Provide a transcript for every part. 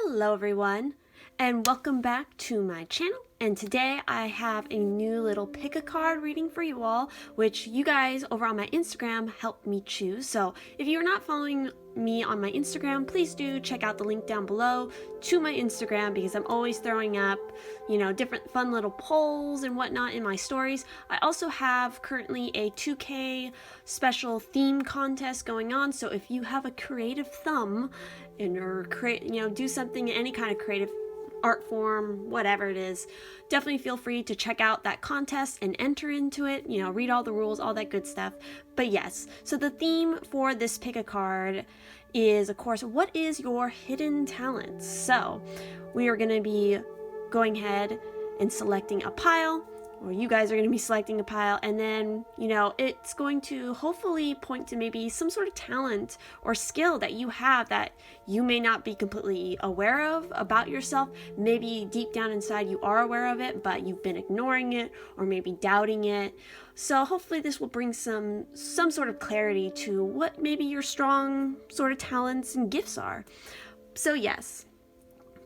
Hello everyone, and welcome back to my channel. And today I have a new little pick a card reading for you all, which you guys over on my Instagram helped me choose. So if you're not following me on my Instagram, please do check out the link down below to my Instagram, because I'm always throwing up, different fun little polls and whatnot in my stories. I also have currently a 2K special theme contest going on. So if you have a creative thumb and do something in any kind of creative art form, whatever it is, definitely feel free to check out that contest and enter into it, read all the rules, all that good stuff. But yes, so the theme for this pick a card is, of course, what is your hidden talent? So we are going to be going ahead and selecting a pile, or you guys are going to be selecting a pile, and then, it's going to hopefully point to maybe some sort of talent or skill that you have that you may not be completely aware of about yourself. Maybe deep down inside you are aware of it, but you've been ignoring it or maybe doubting it. So hopefully this will bring some sort of clarity to what maybe your strong sort of talents and gifts are. So yes,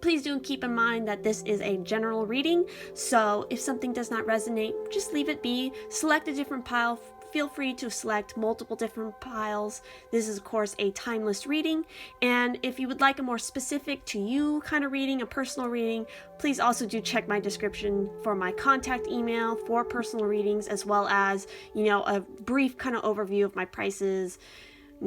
please do keep in mind that this is a general reading, so if something does not resonate, just leave it be. Select a different pile. Feel free to select multiple different piles. This is, of course, a timeless reading, and if you would like a more specific to you kind of reading, a personal reading, please also do check my description for my contact email for personal readings, as well as, a brief kind of overview of my prices,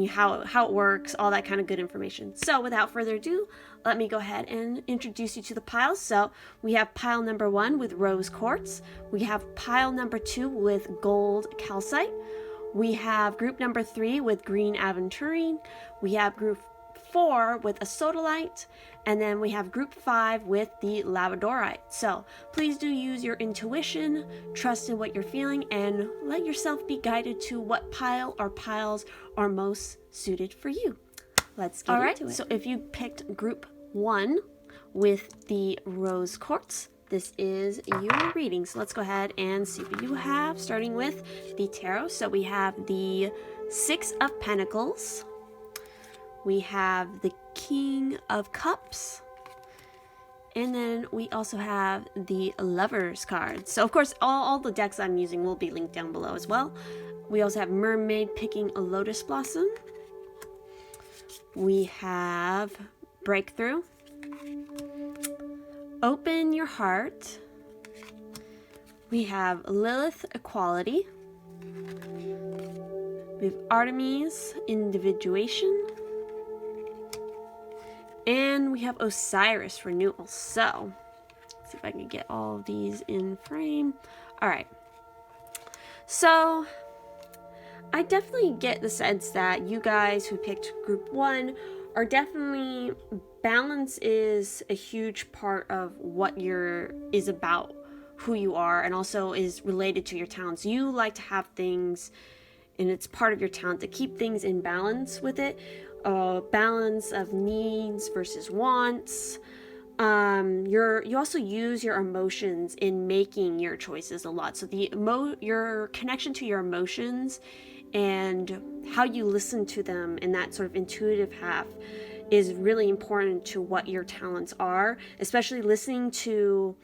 how it works, all that kind of good information. So without further ado, let me go ahead and introduce you to the piles. So we have pile number 1 with Rose Quartz. We have pile number 2 with Golden Calcite. We have group number 3 with Green Aventurine. We have group 4 with a Sodalite, and then we have group 5 with the Labradorite. So please do use your intuition, trust in what you're feeling, and let yourself be guided to what pile or piles are most suited for you. Let's get into it. So if you picked group 1 with the Rose Quartz, this is your reading. So let's go ahead and see what you have, starting with the tarot. So we have the 6 of Pentacles. We have the King of Cups. And then we also have the Lovers card. So of course, all the decks I'm using will be linked down below as well. We also have Mermaid picking a Lotus Blossom. We have Breakthrough. Open Your Heart. We have Lilith Equality. We have Artemis Individuation. And we have Osiris Renewal. So let's see if I can get all of these in frame. All right. So I definitely get the sense that you guys who picked group 1 are definitely, balance is a huge part of what is about who you are, and also is related to your talents. You like to have things, and it's part of your talent to keep things in balance with it. Balance of needs versus wants. You also use your emotions in making your choices a lot. So your connection to your emotions and how you listen to them, and that sort of intuitive half, is really important to what your talents are, especially listening to,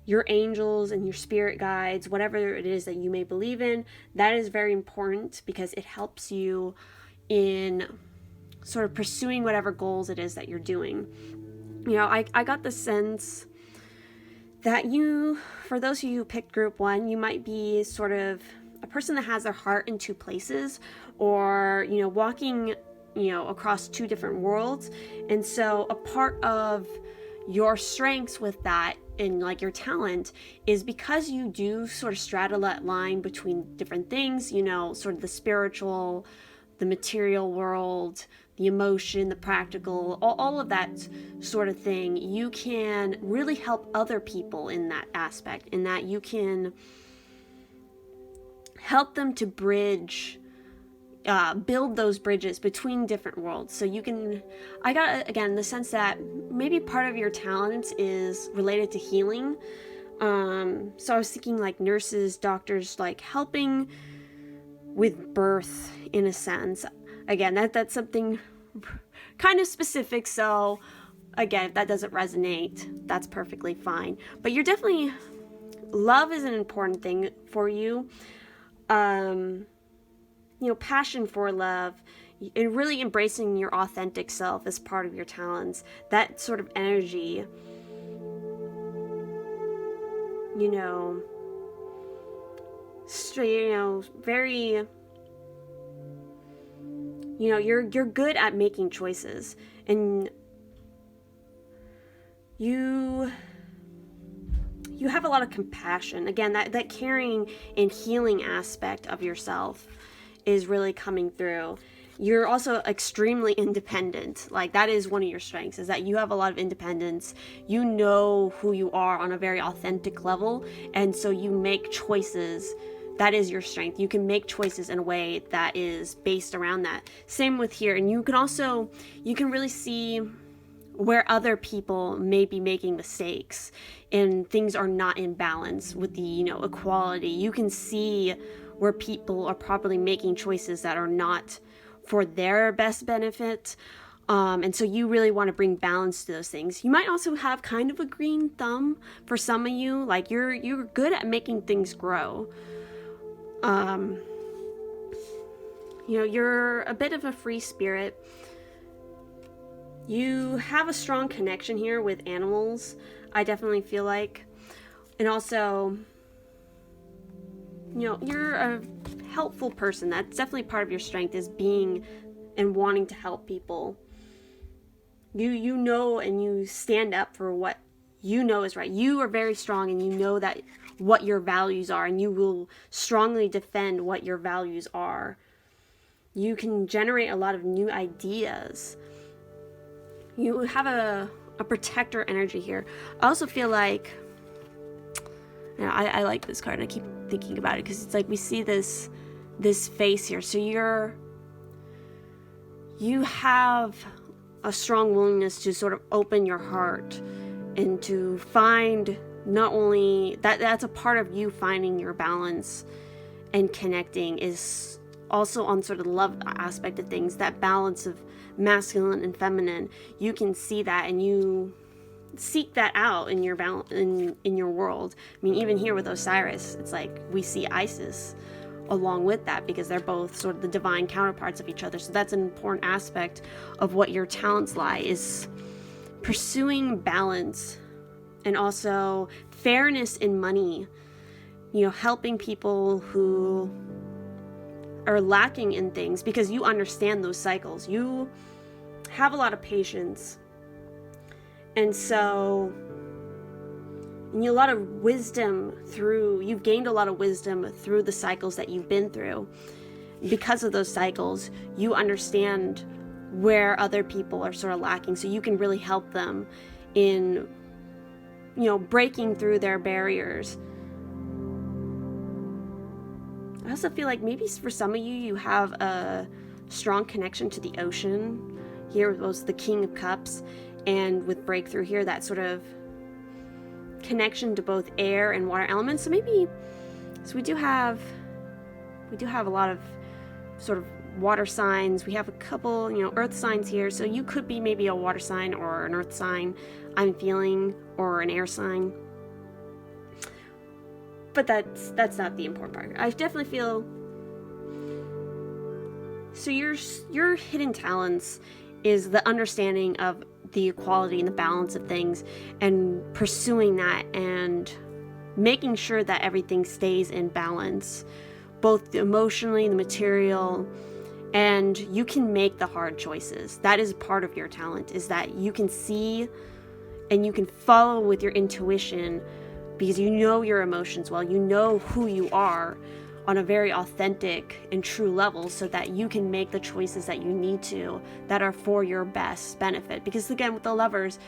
your angels and your spirit guides, whatever it is that you may believe in. That is very important because it helps you in sort of pursuing whatever goals it is that you're doing. I got the sense that for those of you who picked group 1, you might be sort of a person that has their heart in 2 places, or, walking, across 2 different worlds. And so a part of your strengths with that and like your talent is because you do sort of straddle that line between different things, sort of the spiritual, the material world, the emotion, the practical, all of that sort of thing. You can really help other people in that aspect, in that you can help them to build those bridges between different worlds. So I got, again, the sense that maybe part of your talent is related to healing. So I was thinking like nurses, doctors, like helping with birth in a sense. Again, that's something kind of specific, so again, if that doesn't resonate, that's perfectly fine. But you're definitely, love is an important thing for you. Passion for love and really embracing your authentic self as part of your talents. That sort of energy, very, you're good at making choices, and you have a lot of compassion. Again, that caring and healing aspect of yourself is really coming through. You're also extremely independent. Like, that is one of your strengths, is that you have a lot of independence. You know who you are on a very authentic level, and so you make choices. That is your strength. You can make choices in a way that is based around that. Same with here. And you can really see where other people may be making mistakes and things are not in balance with the, equality. You can see where people are probably making choices that are not for their best benefit. And so you really want to bring balance to those things. You might also have kind of a green thumb for some of you. Like, you're good at making things grow. You're a bit of a free spirit. You have a strong connection here with animals, I definitely feel like. And also, you're a helpful person. That's definitely part of your strength, is being and wanting to help people. You know, and you stand up for what you know is right. You are very strong, and you know that what your values are, and you will strongly defend what your values are. You can generate a lot of new ideas. You have a protector energy here. I also feel like, I like this card, and I keep thinking about it because it's like we see this face here. So you have a strong willingness to sort of open your heart and to find, not only that's a part of you finding your balance and connecting, is also on sort of the love aspect of things, that balance of masculine and feminine. You can see that, and you seek that out in your in your world. I mean, even here with Osiris, it's like we see Isis along with that, because they're both sort of the divine counterparts of each other. So that's an important aspect of what your talents lie, is pursuing balance and also fairness in money. Helping people who are lacking in things, because you understand those cycles. You have a lot of patience, and so a lot of wisdom you've gained a lot of wisdom through the cycles that you've been through. Because of those cycles, you understand where other people are sort of lacking, so you can really help them in breaking through their barriers. I also feel like maybe for some of you have a strong connection to the ocean. Here was the King of Cups, and with Breakthrough here, that sort of connection to both air and water elements. So we do have a lot of sort of water signs. We have a couple, earth signs here. So you could be maybe a water sign or an earth sign, I'm feeling, or an air sign. But that's not the important part. I definitely feel, so your hidden talents is the understanding of the equality and the balance of things, and pursuing that and making sure that everything stays in balance, both emotionally, the material, and you can make the hard choices. That is part of your talent, is that you can see and you can follow with your intuition, because you know your emotions well, you know who you are on a very authentic and true level, so that you can make the choices that you need to, that are for your best benefit. Because again, with the Lovers,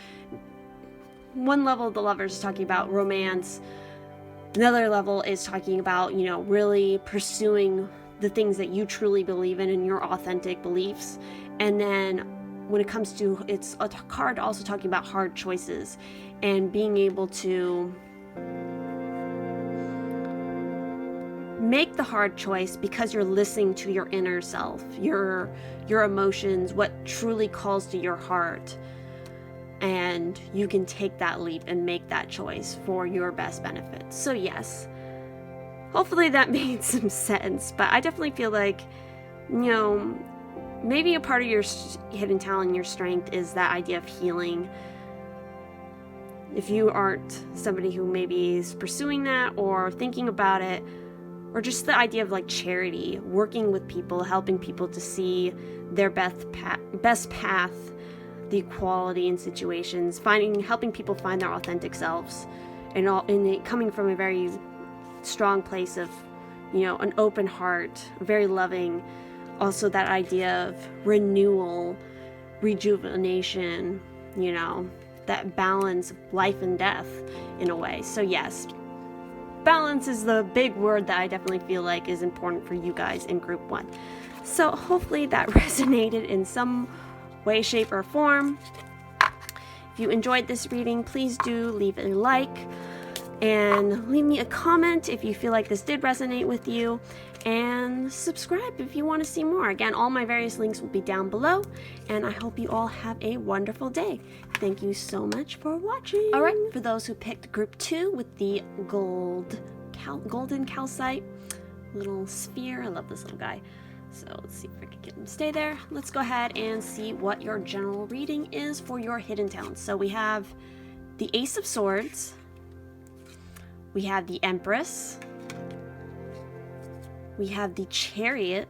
one level of the Lovers is talking about romance, another level is talking about, really pursuing the things that you truly believe in and your authentic beliefs. And then when it comes to, it's a card also talking about hard choices and being able to make the hard choice because you're listening to your inner self, your emotions, what truly calls to your heart. And and you can take that leap and make that choice for your best benefit. So yes, hopefully that made some sense, but I definitely feel like, you know, maybe a part of your hidden talent, your strength, is that idea of healing. If you aren't somebody who maybe is pursuing that or thinking about it, or just the idea of like charity, working with people, helping people to see their best path, the equality in situations, helping people find their authentic selves, and it coming from a very strong place of, you know, an open heart, very loving. Also that idea of renewal, rejuvenation, you know, that balance of life and death in a way. So yes, balance is the big word that I definitely feel like is important for you guys in group 1. So hopefully that resonated in some way, shape, or form. If you enjoyed this reading, please do leave a like and leave me a comment if you feel like this did resonate with you, and subscribe if you want to see more. Again, all my various links will be down below, and I hope you all have a wonderful day. Thank you so much for watching. All right, for those who picked group 2 with the Golden Calcite little sphere, I love this little guy. So let's see if I can get him to stay there. Let's go ahead and see what your general reading is for your hidden talents. So we have the Ace of Swords, we have the Empress, we have the Chariot,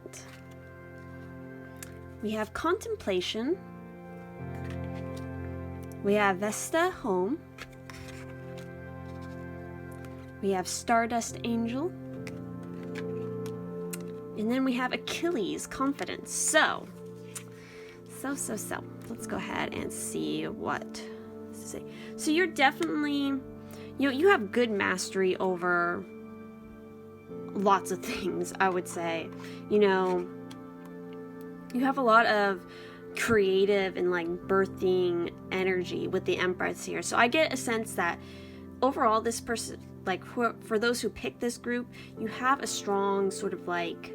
we have Contemplation, we have Vesta Home, we have Stardust Angel, and then we have Achilles, Confidence. So. Let's go ahead and see what to say. So you're definitely, you have good mastery over lots of things, I would say. You know, you have a lot of creative and like birthing energy with the Empress here. So I get a sense that overall this person, like for those who pick this group, you have a strong sort of like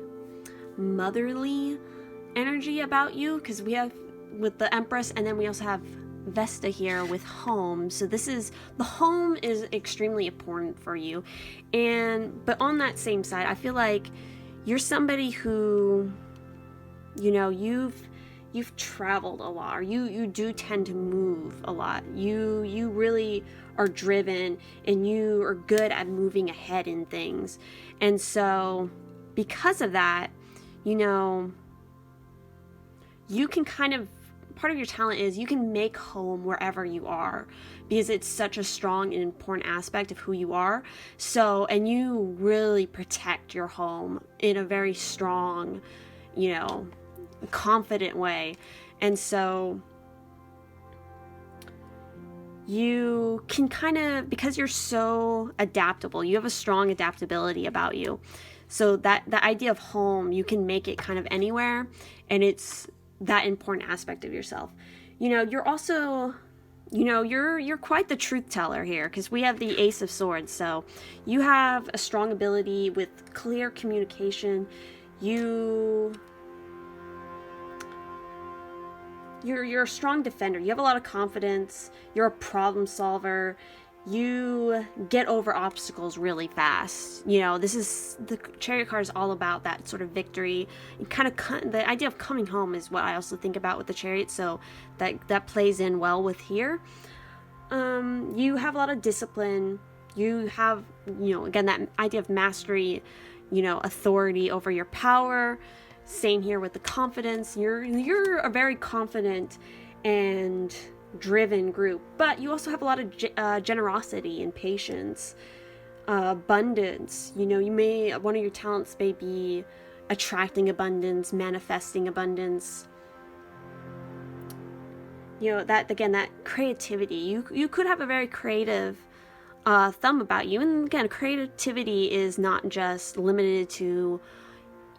motherly energy about you, because we have with the Empress, and then we also have Vesta here with home. So the home is extremely important for you. But on that same side, I feel like you're somebody who, you know, you've traveled a lot, or you do tend to move a lot. You really are driven, and you are good at moving ahead in things. And so because of that, you know, you can kind of, part of your talent is you can make home wherever you are, because it's such a strong and important aspect of who you are. So, and you really protect your home in a very strong, you know, confident way. And so you can kind of, because you're so adaptable, you have a strong adaptability about you. So that the idea of home, you can make it kind of anywhere, and it's that important aspect of yourself. You know, you're also, you know, you're quite the truth teller here, because we have the Ace of Swords. So you have a strong ability with clear communication. You're a strong defender. You have a lot of confidence. You're a problem solver. You get over obstacles really fast. You know, the Chariot card is all about that sort of victory. And kind of the idea of coming home is what I also think about with the Chariot. So that plays in well with here. You have a lot of discipline. You have, you know, again, that idea of mastery, you know, authority over your power. Same here with the confidence. You're a very confident and driven group, but you also have a lot of generosity and patience, abundance. You know, one of your talents may be attracting abundance, manifesting abundance. You know, that again, that creativity. You could have a very creative thumb about you. And again, creativity is not just limited to,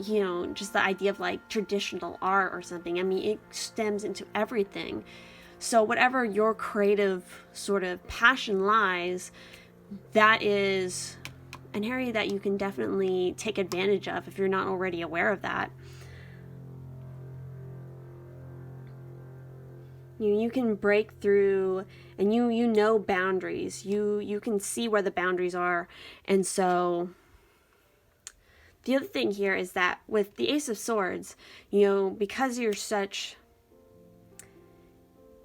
you know, just the idea of like traditional art or something. I mean, it stems into everything. So whatever your creative sort of passion lies, that is an area that you can definitely take advantage of if you're not already aware of that. You can break through, and you know boundaries. You can see where the boundaries are. And so the other thing here is that with the Ace of Swords, because you're such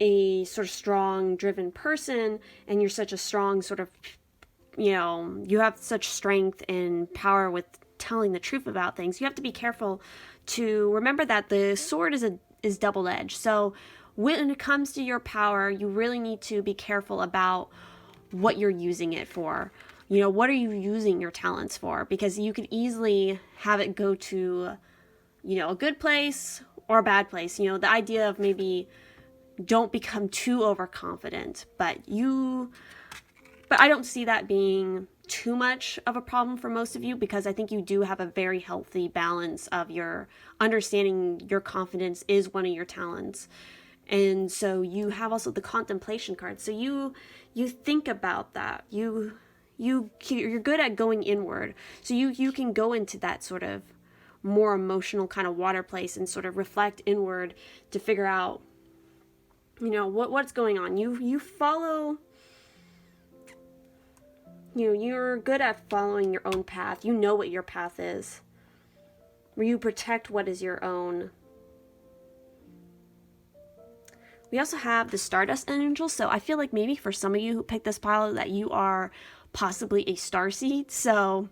a sort of strong, driven person, and you're such a strong sort of, you have such strength and power with telling the truth about things, you have to be careful to remember that the sword is double-edged. So when it comes to your power, you really need to be careful about what you're using it for. What are you using your talents for? Because you could easily have it go to, a good place or a bad place. The idea of maybe don't become too overconfident, but I don't see that being too much of a problem for most of you, because I think you do have a very healthy balance of your understanding your confidence is one of your talents. And so you have also the contemplation card. So you think about that. You're good at going inward. So you can go into that sort of more emotional kind of water place and sort of reflect inward to figure out, what's going on. You follow, you're good at following your own path. You know what your path is. Where you protect what is your own. We also have the Stardust Angel. So I feel like maybe for some of you who picked this pile that you are possibly a starseed. So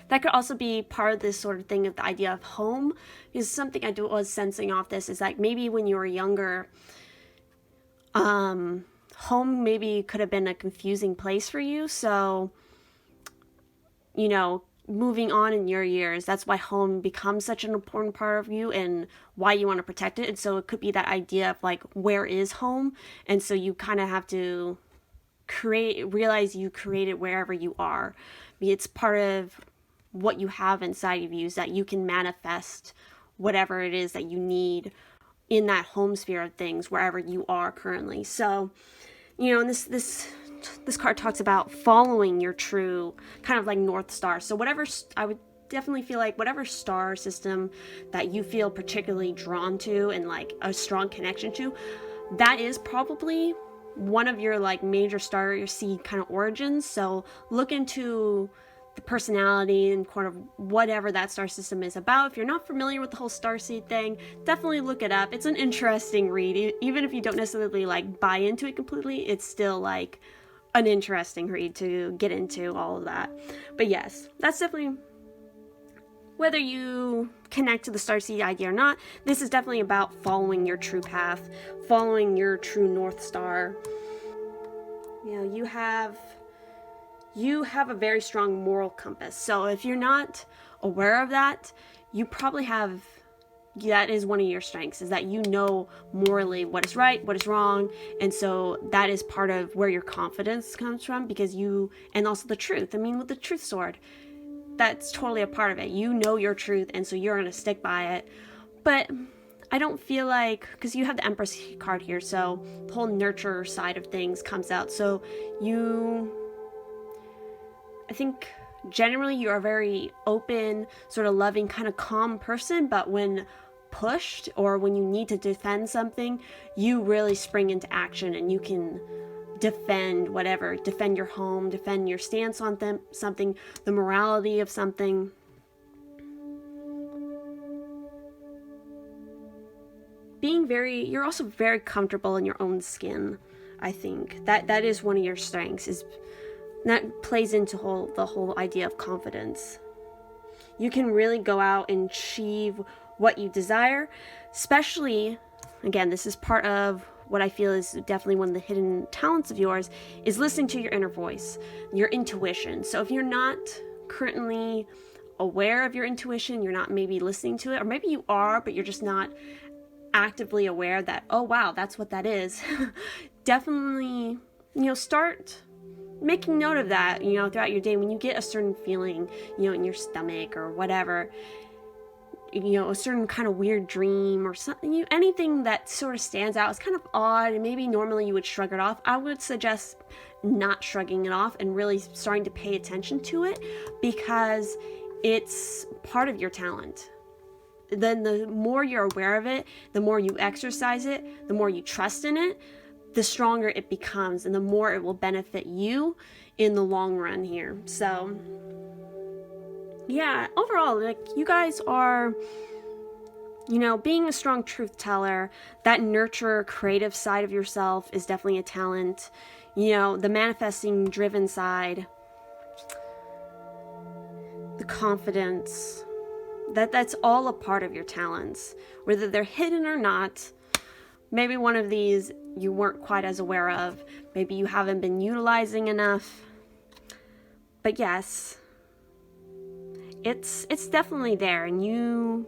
that could also be part of this sort of thing of the idea of home. Because something was sensing off this is like maybe when you were younger, home maybe could have been a confusing place for you. So, moving on in your years, that's why home becomes such an important part of you and why you want to protect it. And so it could be that idea of like, where is home? And so you kind of have to realize you create it wherever you are. It's part of what you have inside of you, is that you can manifest whatever it is that you need in that home sphere of things, wherever you are currently. So, and this card talks about following your true kind of like North Star. So I would definitely feel like whatever star system that you feel particularly drawn to and like a strong connection to, that is probably one of your like major star seed kind of origins. So look into the personality and kind of whatever that star system is about. If you're not familiar with the whole starseed thing, definitely look it up. It's an interesting read. Even if you don't necessarily like buy into it completely, it's still like an interesting read to get into all of that. But yes, that's definitely, whether you connect to the starseed idea or not, this is definitely about following your true path, following your true North Star. You have a very strong moral compass. So if you're not aware of that, you probably that is one of your strengths, is that you know morally what is right, what is wrong. And so that is part of where your confidence comes from, and also the truth. I mean, with the truth sword, that's totally a part of it. You know your truth, and so you're going to stick by it. But I don't feel like, because you have the Empress card here, so the whole nurture side of things comes out. So I think generally you're a very open, sort of loving, kind of calm person, but when pushed or when you need to defend something, you really spring into action and you can defend your home, defend your stance on something, the morality of something. You're also very comfortable in your own skin. I think that is one of your strengths, that plays into the whole idea of confidence. You can really go out and achieve what you desire, especially, again, this is part of what I feel is definitely one of the hidden talents of yours, is listening to your inner voice, your intuition. So if you're not currently aware of your intuition, you're not maybe listening to it, or maybe you are, but you're just not actively aware that, oh wow, that's what that is. Definitely, start making note of that, throughout your day. When you get a certain feeling, in your stomach or whatever, a certain kind of weird dream or something, anything that sort of stands out as kind of odd, and maybe normally you would shrug it off, I would suggest not shrugging it off and really starting to pay attention to it, because it's part of your talent. then the more you're aware of it, the more you exercise it, the more you trust in it, the stronger it becomes and the more it will benefit you in the long run here. So yeah, overall, like, you guys are, you know, being a strong truth teller, that nurturer, creative side of yourself is definitely a talent. You know, the manifesting driven side, the confidence, that's all a part of your talents, whether they're hidden or not. Maybe one of these you weren't quite as aware of. Maybe you haven't been utilizing enough. But yes, it's definitely there, and you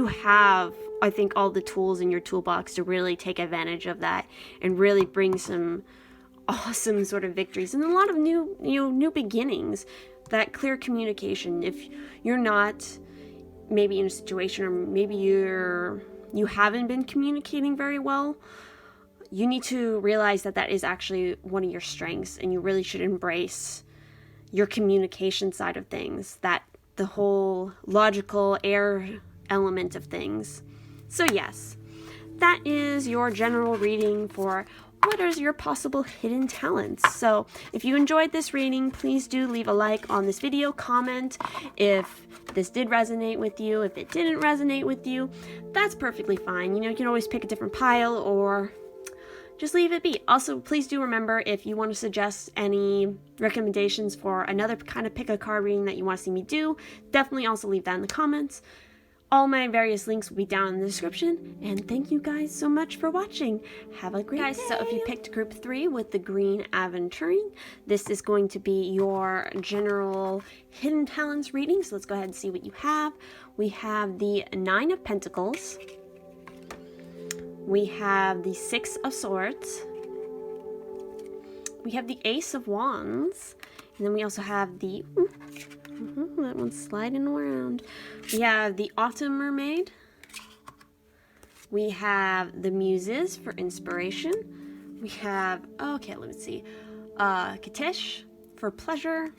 have, I think, all the tools in your toolbox to really take advantage of that and really bring some awesome sort of victories and a lot of new beginnings. That clear communication. If you're not maybe in a situation, or maybe you haven't been communicating very well, you need to realize that is actually one of your strengths, and you really should embrace your communication side of things, that the whole logical air element of things. So yes, that is your general reading for what is your possible hidden talents. So if you enjoyed this reading, please do leave a like on this video, comment if this did resonate with you. If it didn't resonate with you, that's perfectly fine. You know, you can always pick a different pile or just leave it be. Also, please do remember, if you want to suggest any recommendations for another kind of pick a card reading that you want to see me do, definitely also leave that in the comments. All my various links will be down in the description, and thank you guys so much for watching. Have a great day. So if you picked group 3 with the Green Aventurine, this is going to be your general hidden talents reading. So let's go ahead and see what you have. We have the 9 of Pentacles. We have the 6 of Swords. We have the Ace of Wands. And then we also have the... that one's sliding around. We have the Autumn Mermaid. We have the Muses for inspiration. We have, okay, let me see. Katish for pleasure.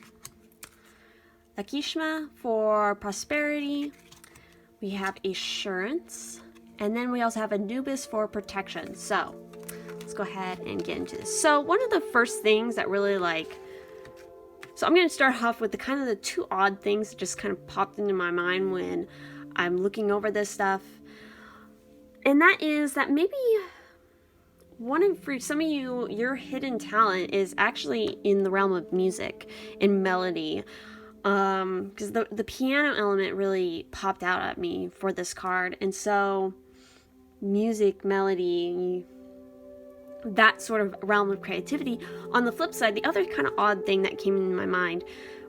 Lakishma for prosperity. We have Assurance. And then we also have Anubis for protection. So let's go ahead and get into this. So one of the first things that really so I'm going to start off with the 2 odd things that just kind of popped into my mind when I'm looking over this stuff. And that is that maybe for some of you, your hidden talent is actually in the realm of music and melody. Because the piano element really popped out at me for this card. And so music, melody, that sort of realm of creativity. On the flip side, the other kind of odd thing that came into my mind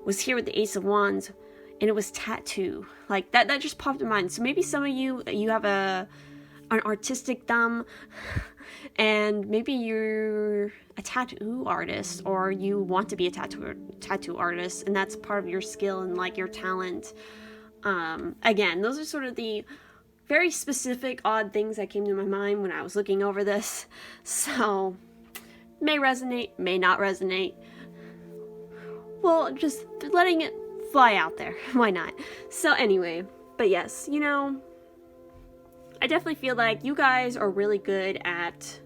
was here with the Ace of Wands, and it was tattoo. Like that just popped in mind. So maybe some of you have an artistic thumb, and maybe you're a tattoo artist, or you want to be a tattoo artist, and that's part of your skill and like your talent. Again, those are sort of the very specific, odd things that came to my mind when I was looking over this. So, may resonate, may not resonate. Well, just letting it fly out there. Why not? So anyway, but yes, you know, I definitely feel like you guys are really good at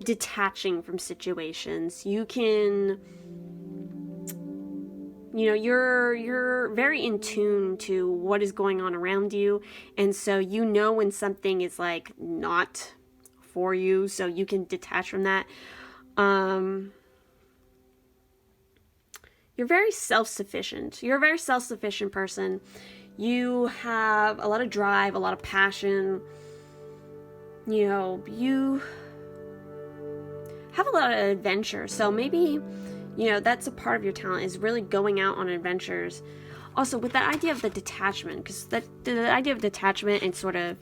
detaching from situations. You can... You know, you're very in tune to what is going on around you, and so you know when something is like not for you, so you can detach from that. You're very self-sufficient. You're a very self-sufficient person. You have a lot of drive, a lot of passion. You know, you have a lot of adventure, so maybe... You know, that's a part of your talent, is really going out on adventures. Also, with that idea of the detachment, because the idea of detachment and sort of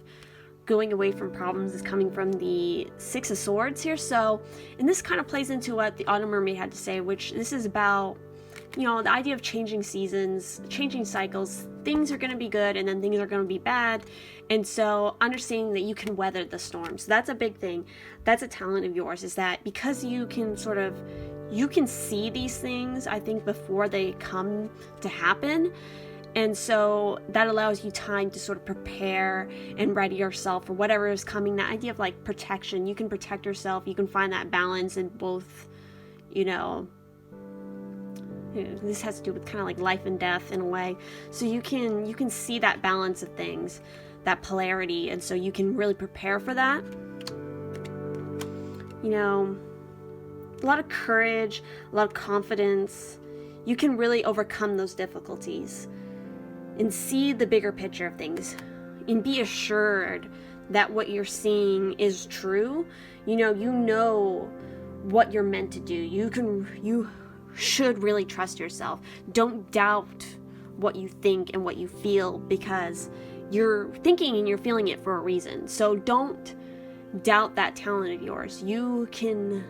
going away from problems is coming from the 6 of Swords here. So, and this kind of plays into what the Autumn Mermaid had to say, which this is about, you know, the idea of changing seasons, changing cycles. Things are going to be good, and then things are going to be bad. And so, understanding that you can weather the storm. So that's a big thing. That's a talent of yours, is that because you can sort of... You can see these things, I think, before they come to happen. And so that allows you time to sort of prepare and ready yourself for whatever is coming. That idea of like protection, you can protect yourself, you can find that balance in both, this has to do with kind of like life and death in a way. So you can see that balance of things, that polarity, and so you can really prepare for that. A lot of courage, a lot of confidence. You can really overcome those difficulties and see the bigger picture of things and be assured that what you're seeing is true. You know what you're meant to do. You should really trust yourself. Don't doubt what you think and what you feel, because you're thinking and you're feeling it for a reason. So don't doubt that talent of yours. You can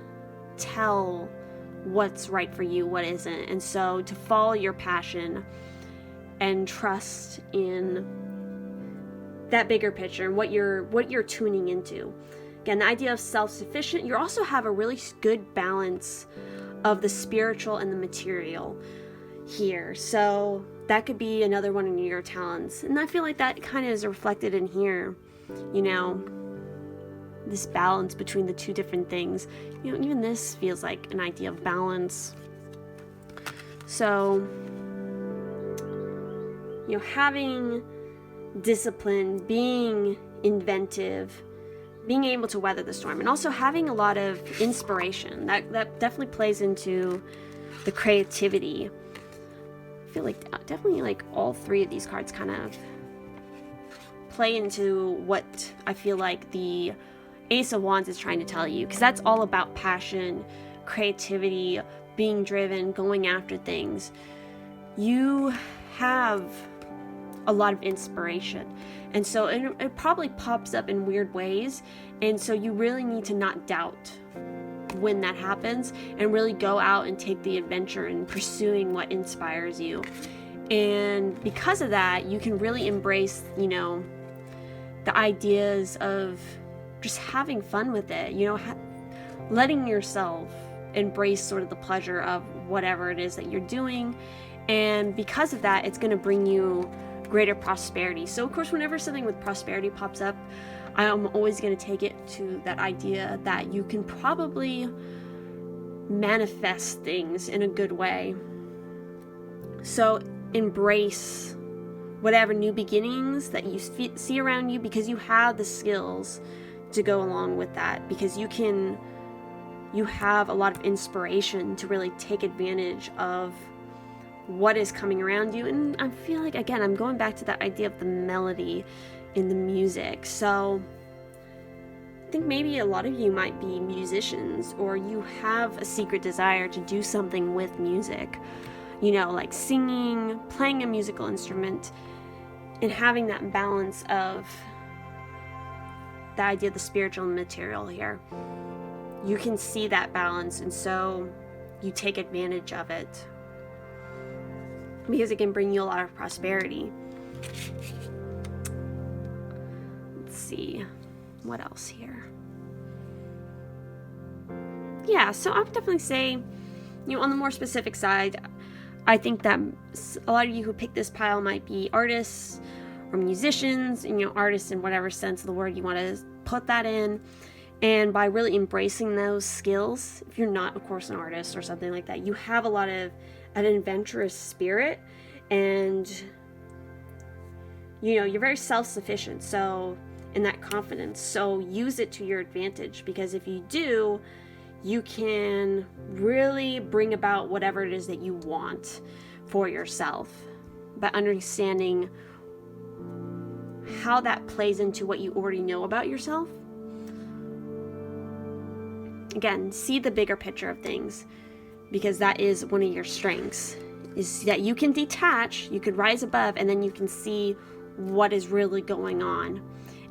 tell what's right for you, what isn't. And so to follow your passion and trust in that bigger picture and what you're tuning into. Again, the idea of self-sufficient, you also have a really good balance of the spiritual and the material here. So that could be another one of your talents. And I feel like that kind of is reflected in here, this balance between the two different things. Even this feels like an idea of balance. So, having discipline, being inventive, being able to weather the storm, and also having a lot of inspiration. That definitely plays into the creativity. I feel like definitely like all three of these cards kind of play into what I feel like the Ace of Wands is trying to tell you, because that's all about passion, creativity, being driven, going after things. You have a lot of inspiration, and so it probably pops up in weird ways, and so you really need to not doubt when that happens and really go out and take the adventure in pursuing what inspires you. And because of that, you can really embrace the ideas of just having fun with it, letting yourself embrace sort of the pleasure of whatever it is that you're doing. And because of that, it's going to bring you greater prosperity. So of course, whenever something with prosperity pops up, I'm always going to take it to that idea that you can probably manifest things in a good way. So embrace whatever new beginnings that you see around you, because you have the skills to go along with that, because you have a lot of inspiration to really take advantage of what is coming around you. And I feel like, again, I'm going back to that idea of the melody in the music. So I think maybe a lot of you might be musicians, or you have a secret desire to do something with music, like singing, playing a musical instrument, and having that balance of the idea of the spiritual and material here. You can see that balance, and so you take advantage of it, because it can bring you a lot of prosperity. Let's see, what else here? Yeah, so I would definitely say, on the more specific side, I think that a lot of you who pick this pile might be artists or musicians, artists in whatever sense of the word you want to put that in. And by really embracing those skills, if you're not, of course, an artist or something like that, you have a lot of an adventurous spirit, and you're very self-sufficient, so in that confidence. So use it to your advantage, because if you do, you can really bring about whatever it is that you want for yourself by understanding how that plays into what you already know about yourself. Again, see the bigger picture of things, because that is one of your strengths, is that you can detach, you could rise above, and then you can see what is really going on.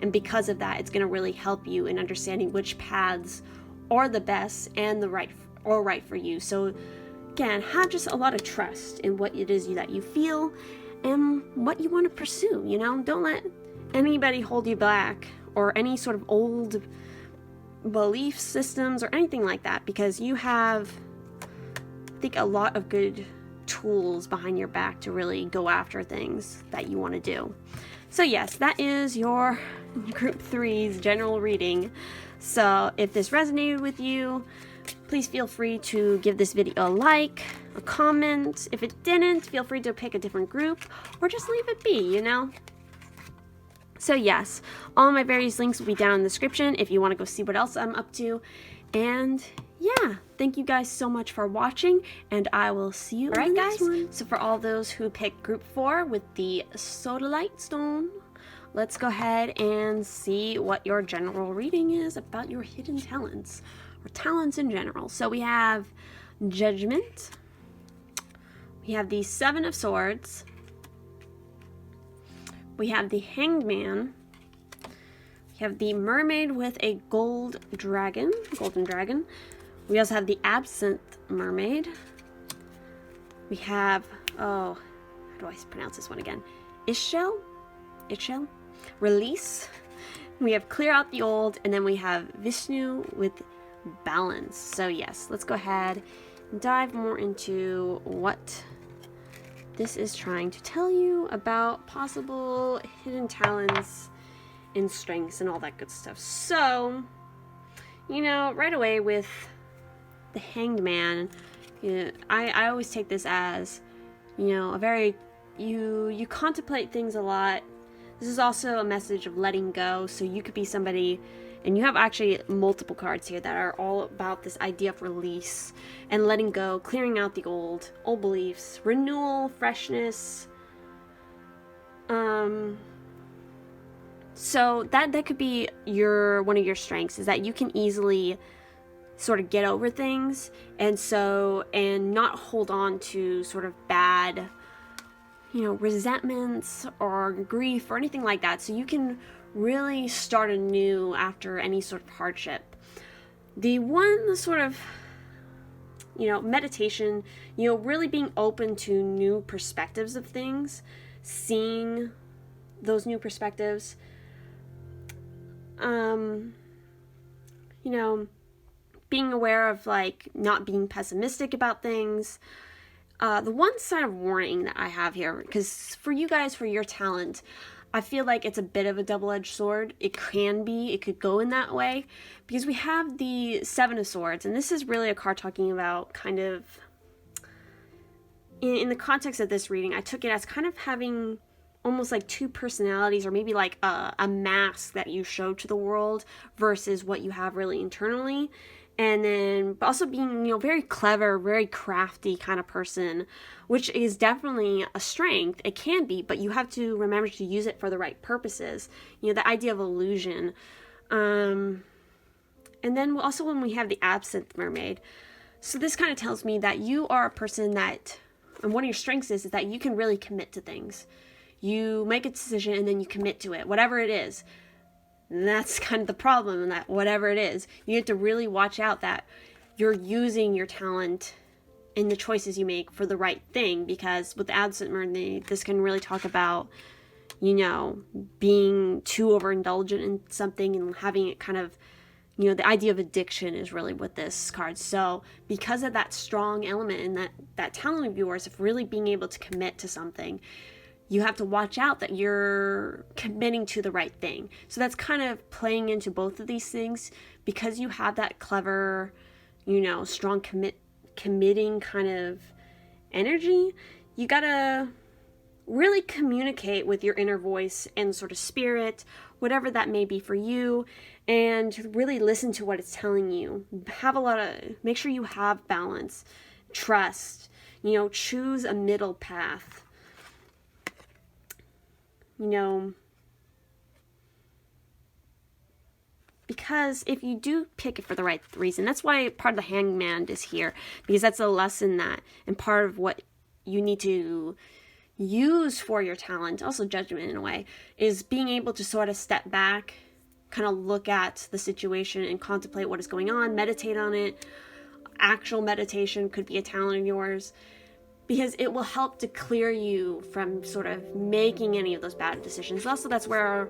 And because of that, it's going to really help you in understanding which paths are the best and the right for you. So again, have just a lot of trust in what it is that you feel and what you want to pursue. Don't let anybody hold you back, or any sort of old belief systems or anything like that, because you have, I think, a lot of good tools behind your back to really go after things that you want to do. So yes, that is your Group 3's general reading. So if this resonated with you, please feel free to give this video a like, a comment. If it didn't, feel free to pick a different group or just leave it be, you know? So yes, all my various links will be down in the description if you want to go see what else I'm up to. And yeah, thank you guys so much for watching, and I will see you in the next one. So for all those who picked Group 4 with the Sodalite stone, let's go ahead and see what your general reading is about your hidden talents, or talents in general. So we have Judgment, we have the Seven of Swords, we have the Hanged Man, we have the Mermaid with a golden dragon. We also have the Absinthe Mermaid. We have, oh, how do I pronounce this one again? Ishel? Release. We have Clear Out the Old, and then we have Vishnu with Balance. So yes, let's go ahead and dive more into what this is trying to tell you about possible hidden talents and strengths and all that good stuff. So, you know, right away with the Hanged Man, I always take this as, you know, a very, you contemplate things a lot. This is also a message of letting go. So you could be somebody, and you have actually multiple cards here that are all about this idea of release and letting go, clearing out the old beliefs, renewal, freshness. So that could be one of your strengths, is that you can easily sort of get over things, and not hold on to sort of bad, you know, resentments or grief or anything like that. So you can really start anew after any sort of hardship. The one sort of, you know, meditation, you know, really being open to new perspectives of things, seeing those new perspectives, you know, being aware of, like, not being pessimistic about things. The one side of warning that I have here, because for you guys, for your talent, I feel like it's a bit of a double-edged sword. It could go in that way, because we have the Seven of Swords, and this is really a card talking about kind of, in the context of this reading, I took it as kind of having almost like two personalities, or maybe like a mask that you show to the world versus what you have really internally. And then also being, you know, very clever, very crafty kind of person, which is definitely a strength. It can be, but you have to remember to use it for the right purposes. You know, the idea of illusion. And then also when we have the Absinthe Mermaid. So this kind of tells me that you are a person that, and one of your strengths is that you can really commit to things. You make a decision and then you commit to it, whatever it is. And that's kind of the problem, in that whatever it is, you have to really watch out that you're using your talent in the choices you make for the right thing. Because with the Absent Mermaid, this can really talk about, you know, being too overindulgent in something and having it kind of, you know, the idea of addiction is really with this card. So because of that strong element and that talent of yours of really being able to commit to something, you have to watch out that you're committing to the right thing. So that's kind of playing into both of these things, because you have that clever, you know, strong committing kind of energy. You gotta really communicate with your inner voice and sort of spirit, whatever that may be for you, and really listen to what it's telling you. Make sure you have balance, trust, you know, choose a middle path. You know, because if you do pick it for the right reason, that's why part of the Hanged Man is here, because that's a lesson that, and part of what you need to use for your talent, also judgment in a way, is being able to sort of step back, kind of look at the situation and contemplate what is going on, meditate on it. Actual meditation could be a talent of yours, because it will help to clear you from sort of making any of those bad decisions. Also, that's where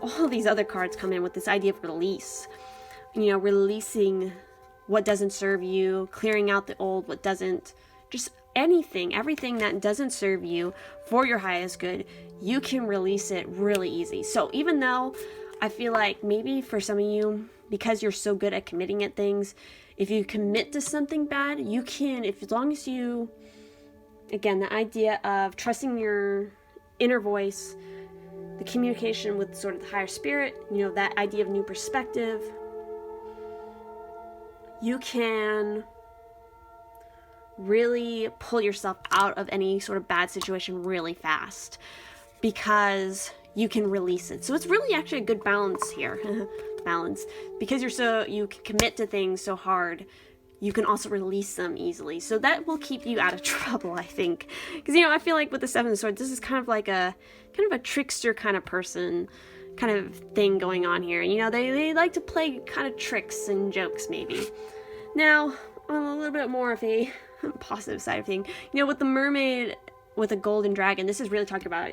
all these other cards come in with this idea of release. You know, releasing what doesn't serve you, clearing out the old, what doesn't. Just everything that doesn't serve you for your highest good, you can release it really easy. So even though I feel like maybe for some of you, because you're so good at committing at things, if you commit to something bad, you can, as long as you, again, the idea of trusting your inner voice, the communication with sort of the higher spirit, that idea of new perspective, you can really pull yourself out of any sort of bad situation really fast because you can release it. So it's really actually a good balance here. Balance. Because you can commit to things so hard, you can also release them easily. So that will keep you out of trouble, I think. Because, I feel like with the Seven of Swords, this is kind of like a trickster kind of person kind of thing going on here. They like to play kind of tricks and jokes maybe. Now, on a little bit more of a positive side of thing, with the mermaid with a golden dragon, this is really talking about,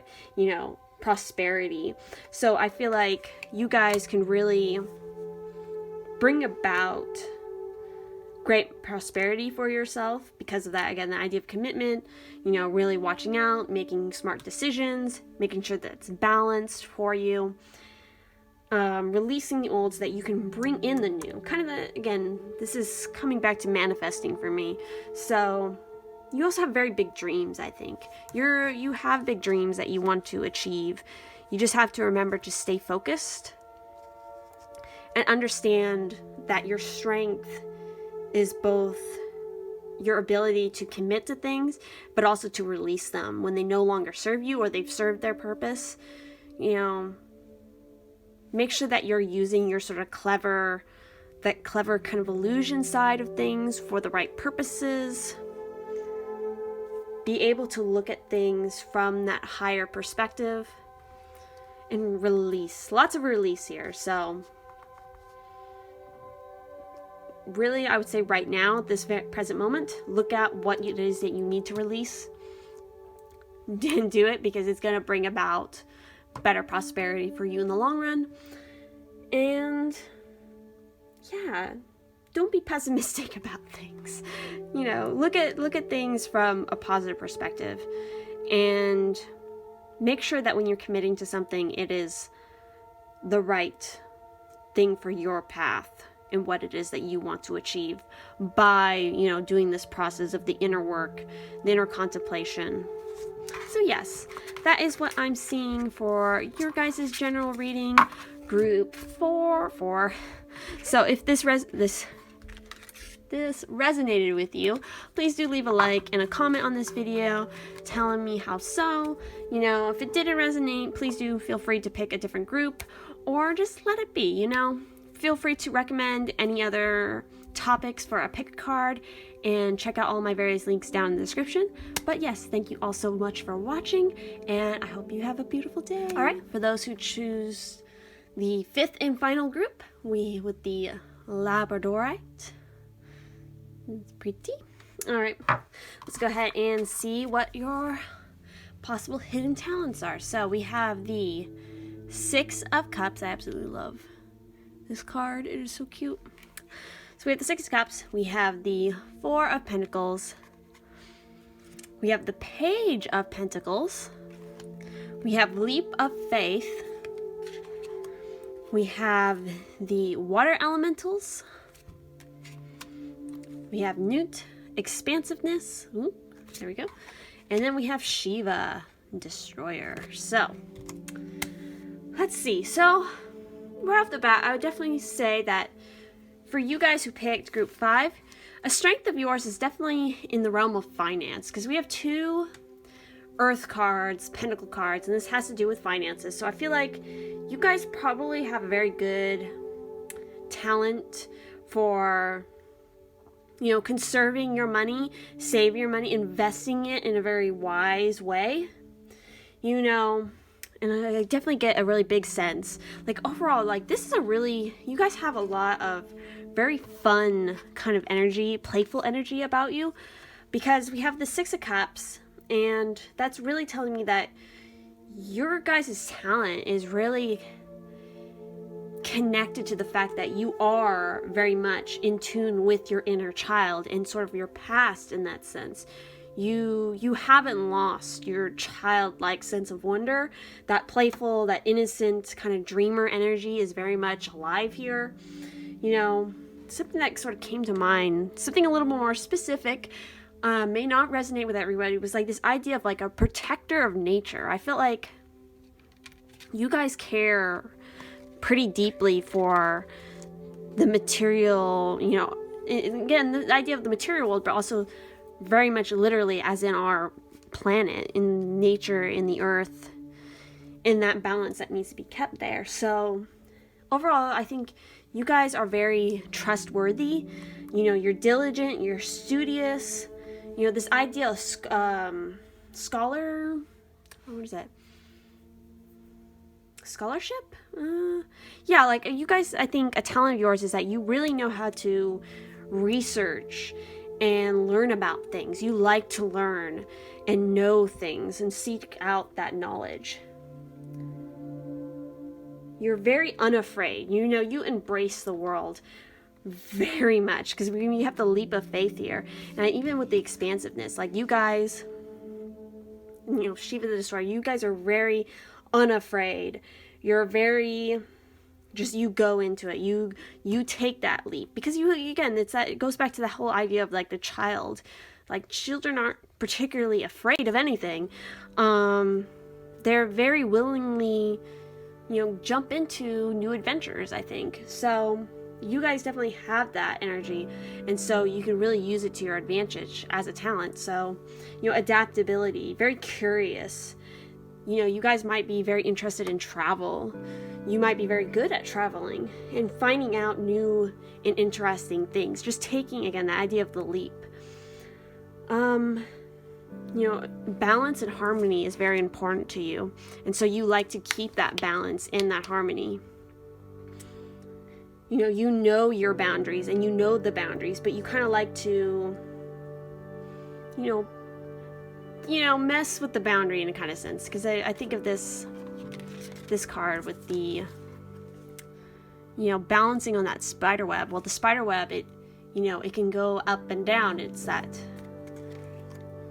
prosperity. So I feel like you guys can really bring about great prosperity for yourself because of that. Again, the idea of commitment, really watching out, making smart decisions, making sure that it's balanced for you, releasing the old so that you can bring in the new. Again, this is coming back to manifesting for me. So you also have very big dreams, I think. You have big dreams that you want to achieve. You just have to remember to stay focused and understand that your strength is both your ability to commit to things, but also to release them when they no longer serve you or they've served their purpose. Make sure that you're using your sort of clever kind of illusion side of things for the right purposes. Be able to look at things from that higher perspective and release. Lots of release here. So really, I would say right now, at this present moment, look at what it is that you need to release and do it, because it's going to bring about better prosperity for you in the long run. And yeah, don't be pessimistic about things. Look at things from a positive perspective and make sure that when you're committing to something, it is the right thing for your path and what it is that you want to achieve by, doing this process of the inner work, the inner contemplation. So yes, that is what I'm seeing for your guys' general reading, group 4. So if this resonated with you, please do leave a like and a comment on this video telling me how so. If it didn't resonate, please do feel free to pick a different group or just let it be. Feel free to recommend any other topics for a pick a card and check out all my various links down in the description. But yes, thank you all so much for watching, and I hope you have a beautiful day. All right, for those who choose the 5th and final group, with the Labradorite. It's pretty. All right, let's go ahead and see what your possible hidden talents are. So we have the 6 of Cups. I absolutely love this card. It is so cute. So we have the 6 of Cups. We have the 4 of Pentacles. We have the Page of Pentacles. We have Leap of Faith. We have the Water Elementals. We have Newt, Expansiveness. Ooh, there we go. And then we have Shiva, Destroyer. So, let's see. So, right off the bat, I would definitely say that for you guys who picked group 5, a strength of yours is definitely in the realm of finance, because we have 2 Earth cards, Pentacle cards, and this has to do with finances. So I feel like you guys probably have a very good talent for, conserving your money, saving your money, investing it in a very wise way, and I definitely get a really big sense, overall, this is you guys have a lot of very fun kind of energy, playful energy about you, because we have the 6 of Cups, and that's really telling me that your guys' talent is really connected to the fact that you are very much in tune with your inner child and sort of your past in that sense. You haven't lost your childlike sense of wonder. That playful, that innocent kind of dreamer energy is very much alive here. You know, something that sort of came to mind, something a little more specific, may not resonate with everybody. It was like this idea of like a protector of nature. I feel like you guys care pretty deeply for the material, you know, again, the idea of the material world, but also very much literally as in our planet, in nature, in the earth, in that balance that needs to be kept there. So overall, I think you guys are very trustworthy. You know, you're diligent, you're studious. You know, this idea of scholarship? Yeah, like you guys, I think a talent of yours is that you really know how to research and learn about things. You like to learn and know things and seek out that knowledge. You're very unafraid. You know, you embrace the world very much, because you have the leap of faith here. And even with the expansiveness, like you guys, you know, Shiva the Destroyer, you guys are very unafraid. You're very, just you go into it. You take that leap, because you, again, it's that, it goes back to the whole idea of like the child. Like children aren't particularly afraid of anything. They're very willingly, you know, jump into new adventures, I think. So you guys definitely have that energy, and so you can really use it to your advantage as a talent. So, you know, adaptability, very curious. You know, you guys might be very interested in travel. You might be very good at traveling and finding out new and interesting things. Just taking, again, the idea of the leap. You know, balance and harmony is very important to you. And so you like to keep that balance and that harmony. You know your boundaries and you know the boundaries, but you kind of like to, mess with the boundary in a kind of sense. Because I think of this card with the, balancing on that spider web. Well, the spider web, it can go up and down. It's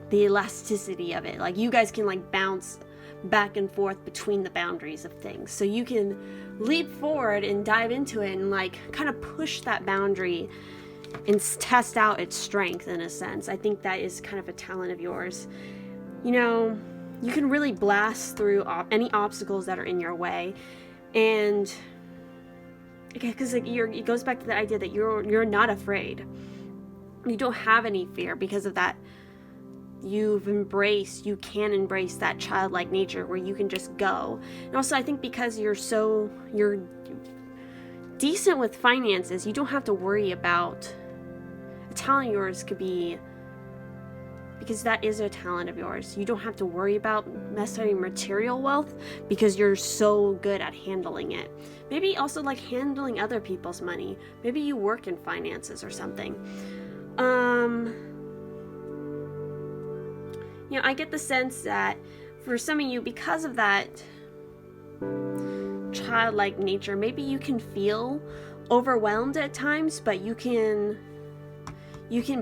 the elasticity of it. Like you guys can like bounce back and forth between the boundaries of things. So you can leap forward and dive into it and like kind of push that boundary and test out its strength in a sense. I think that is kind of a talent of yours. You can really blast through any obstacles that are in your way. And because it goes back to the idea that you're not afraid. You don't have any fear because of that. You can embrace that childlike nature where you can just go. And also I think because you're decent with finances, you don't have to worry about a talent of yours could be, because that is a talent of yours. You don't have to worry about necessarily material wealth because you're so good at handling it. Maybe also like handling other people's money. Maybe you work in finances or something. I get the sense that for some of you, because of that childlike nature, maybe you can feel overwhelmed at times, but you can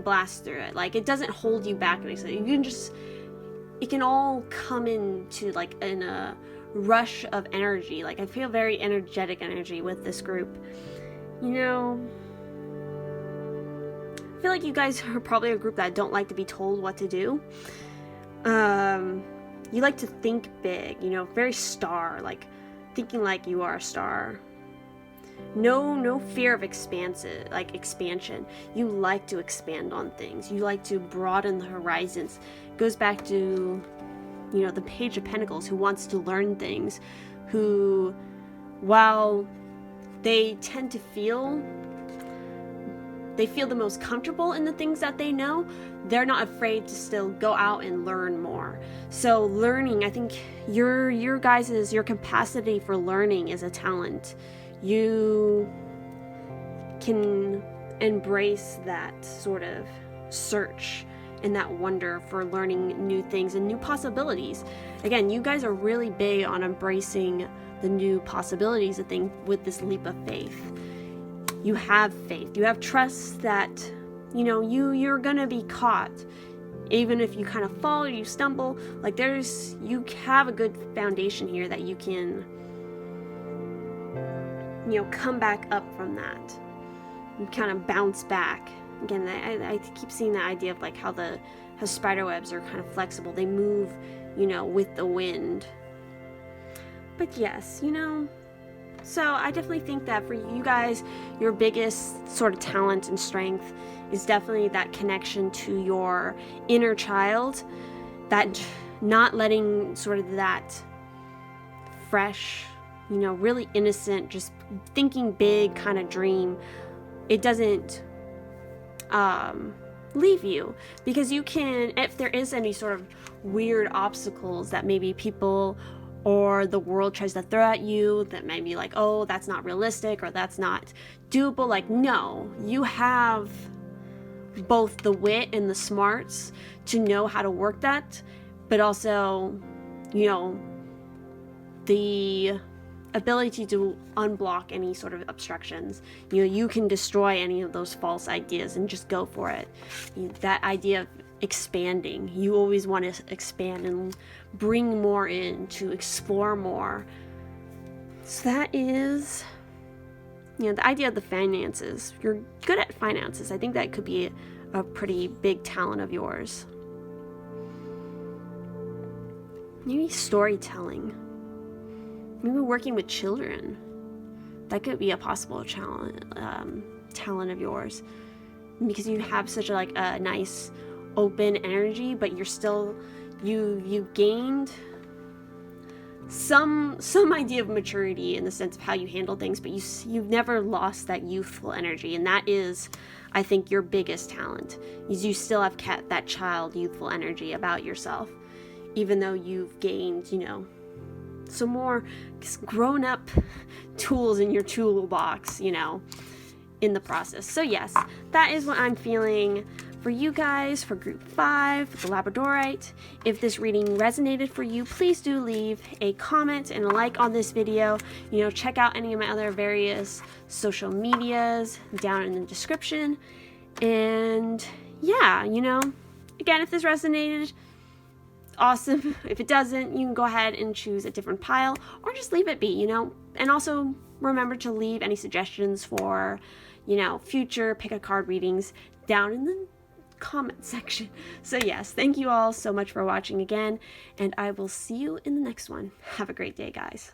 blast through it. Like it doesn't hold you back. It can all come into like in a rush of energy. Like I feel very energetic energy with this group. I feel like you guys are probably a group that don't like to be told what to do. You like to think big, very star, like thinking like you are a star. No fear of expansion. You like to expand on things. You like to broaden the horizons. It goes back to, the Page of Pentacles, who wants to learn things, who, while they tend to feel the most comfortable in the things that they know, they're not afraid to still go out and learn more. So learning, I think your capacity for learning is a talent. You can embrace that sort of search and that wonder for learning new things and new possibilities. Again, you guys are really big on embracing the new possibilities of things with this leap of faith. You have faith. You have trust that, you're going to be caught. even if you kind of fall or you stumble, like you have a good foundation here that you can, you know, come back up from that and kind of bounce back. Again, I keep seeing the idea of like how spider webs are kind of flexible. They move, you know, with the wind. But yes, you know, so I definitely think that for you guys, your biggest sort of talent and strength is definitely that connection to your inner child, that not letting sort of that fresh, you know, really innocent, just thinking big kind of dream, it doesn't leave you. Because you can, if there is any sort of weird obstacles that maybe people or the world tries to throw at you that may be like, oh, that's not realistic or that's not doable, like, no, you have both the wit and the smarts to know how to work that, but also, you know, the ability to unblock any sort of obstructions. You know, you can destroy any of those false ideas and just go for it. That idea of expanding, you always want to expand and bring more in, to explore more. So that is, you know, the idea of the finances. You're good at finances. I think that could be a pretty big talent of yours. Maybe storytelling. Maybe working with children. That could be a possible talent of yours, because you have such a nice open energy, but you're still, you gained some idea of maturity in the sense of how you handle things, but you've never lost that youthful energy, and that is, I think, your biggest talent, is you still have kept that child youthful energy about yourself, even though you've gained, you know, some more grown-up tools in your toolbox, you know, in the process. So yes, that is what I'm feeling for you guys for group 5, the Labradorite. If this reading resonated for you, please do leave a comment and a like on this video. You know, check out any of my other various social medias down in the description. And yeah, you know, again, if this resonated, awesome. If it doesn't, you can go ahead and choose a different pile or just leave it be, you know. And also remember to leave any suggestions for, you know, future pick a card readings down in the comment section. So yes, thank you all so much for watching again, and I will see you in the next one. Have a great day, guys.